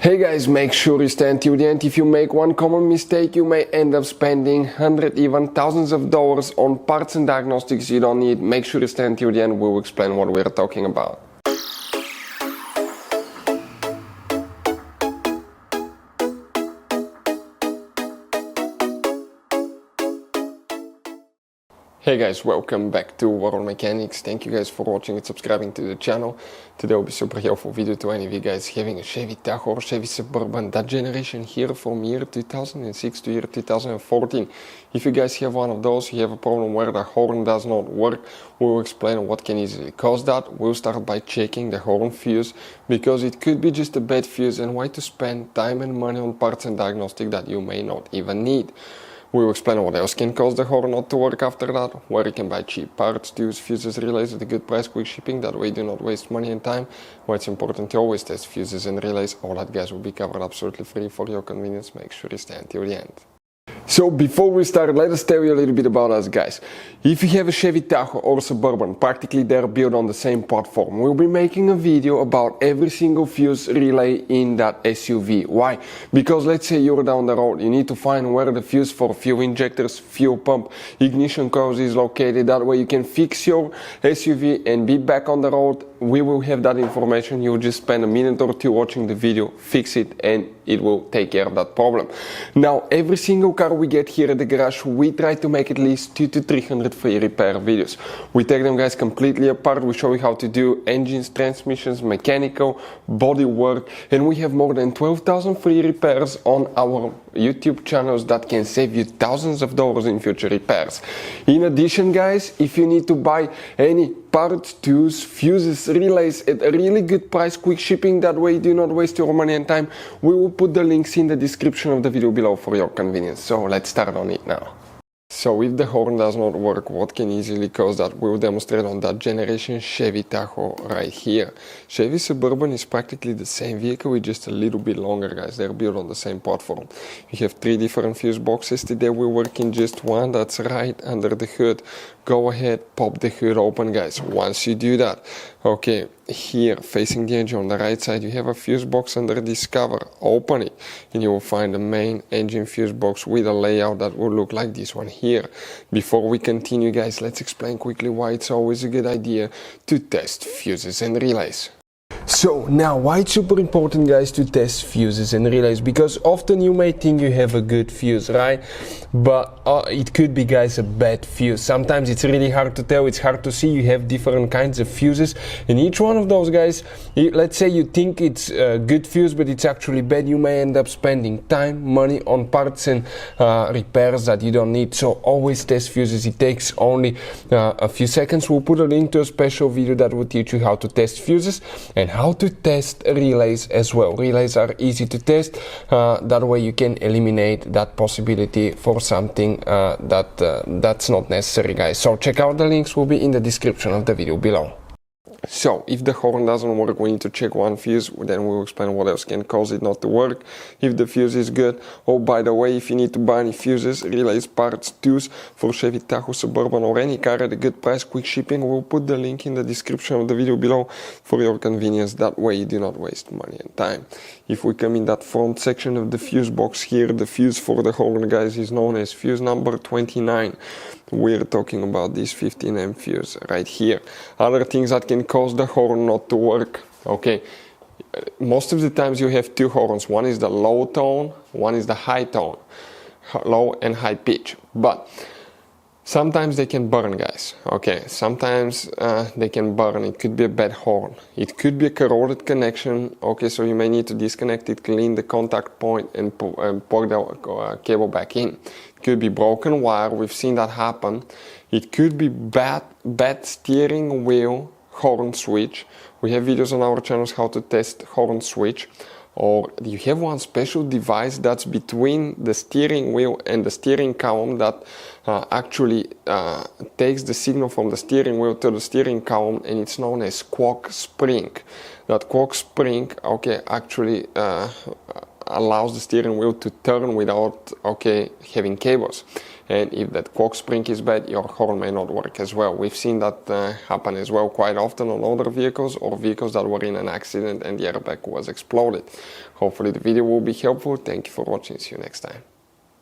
Hey guys, make sure you stay until the end. If you make one common mistake, you may end up spending hundreds, even thousands of dollars on parts and diagnostics you don't need. Make sure you stay until the end. We'll explain what we're talking about. Hey guys, welcome back to World Mechanics. Thank you guys for watching and subscribing to the channel. Today will be super helpful video to any of you guys having a Chevy Tahoe or Chevy Suburban, that generation here from year 2006 to year 2014. If you guys have one of those, you have a problem where the horn does not work, we'll explain what can easily cause that. We'll start by checking the horn fuse, because it could be just a bad fuse and why to spend time and money on parts and diagnostic that you may not even need. We will explain what else can cause the horn not to work after that, where you can buy cheap parts, tools, fuses, relays at a good price, quick shipping, that way you do not waste money and time, why it's important to always test fuses and relays. All that guys will be covered absolutely free for your convenience. Make sure you stay until the end. So before we start, let us tell you a little bit about us guys. If you have a Chevy Tahoe or Suburban, practically they're built on the same platform. We'll be making a video about every single fuse relay in that SUV. Why? Because let's say you're down the road, you need to find where the fuse for fuel injectors, fuel pump, ignition coils is located. That way you can fix your SUV and be back on the road. We will have that information. You'll just spend a minute or two watching the video, fix it, and it will take care of that problem. Now, every single car we get here at the garage, we try to make at least 200 to 300 free repair videos. We take them guys completely apart. We show you how to do engines, transmissions, mechanical, body work, and we have more than 12,000 free repairs on our YouTube channels that can save you thousands of dollars in future repairs. In addition guys, if you need to buy any parts, tools, fuses, relays at a really good price, quick shipping, that way you do not waste your money and time, we will put the links in the description of the video below for your convenience. So let's start on it now. So if the horn does not work, what can easily cause that? We'll demonstrate on that generation Chevy Tahoe right here. Chevy Suburban is practically the same vehicle with just a little bit longer guys. They're built on the same platform. You have 3 different fuse boxes. Today we work in just one that's right under the hood. Go ahead, pop the hood open guys. Once you do that, okay, here facing the engine on the right side you have a fuse box under this cover. Open it and you will find the main engine fuse box with a layout that will look like this one here. Before we continue guys, let's explain quickly why it's always a good idea to test fuses and relays. So now, why it's super important guys to test fuses and relays? Because often you may think you have a good fuse, right? But it could be guys a bad fuse. Sometimes it's really hard to tell, it's hard to see. You have different kinds of fuses, and each one of those guys, let's say you think it's a good fuse but it's actually bad, you may end up spending time, money on parts and repairs that you don't need. So always test fuses. It takes only a few seconds. We'll put a link to a special video that will teach you how to test fuses and how to test relays as well. Relays are easy to test, that way you can eliminate that possibility for something that's not necessary guys. So check out the links, will be in the description of the video below. So if the horn doesn't work, we need to check one fuse, then we'll explain what else can cause it not to work. If the fuse is good, oh by the way, if you need to buy any fuses, relays, parts, tools for Chevy Tahoe, Suburban or any car at a good price, quick shipping, we'll put the link in the description of the video below for your convenience. That way you do not waste money and time. If we come in that front section of the fuse box here, the fuse for the horn guys is known as fuse number 29. We're talking about this 15 amp fuse right here. Other things that can cause the horn not to work. Okay, most of the times you have 2 horns. One is the low tone, one is the high tone, low and high pitch. But sometimes they can burn guys. Okay, sometimes they can burn. It could be a bad horn. It could be a corroded connection. Okay, so you may need to disconnect it, clean the contact point and plug the cable back in. It could be broken wire. We've seen that happen. It could be bad steering wheel horn switch. We have videos on our channels how to test horn switch. Or you have one special device that's between the steering wheel and the steering column that actually takes the signal from the steering wheel to the steering column, and it's known as quark spring. That quark spring, okay, actually allows the steering wheel to turn without, okay, having cables. and if that cork spring is bad, your horn may not work as well. We've seen that happen as well quite often on older vehicles or vehicles that were in an accident and the airbag was exploded. Hopefully the video will be helpful. Thank you for watching. See you next time.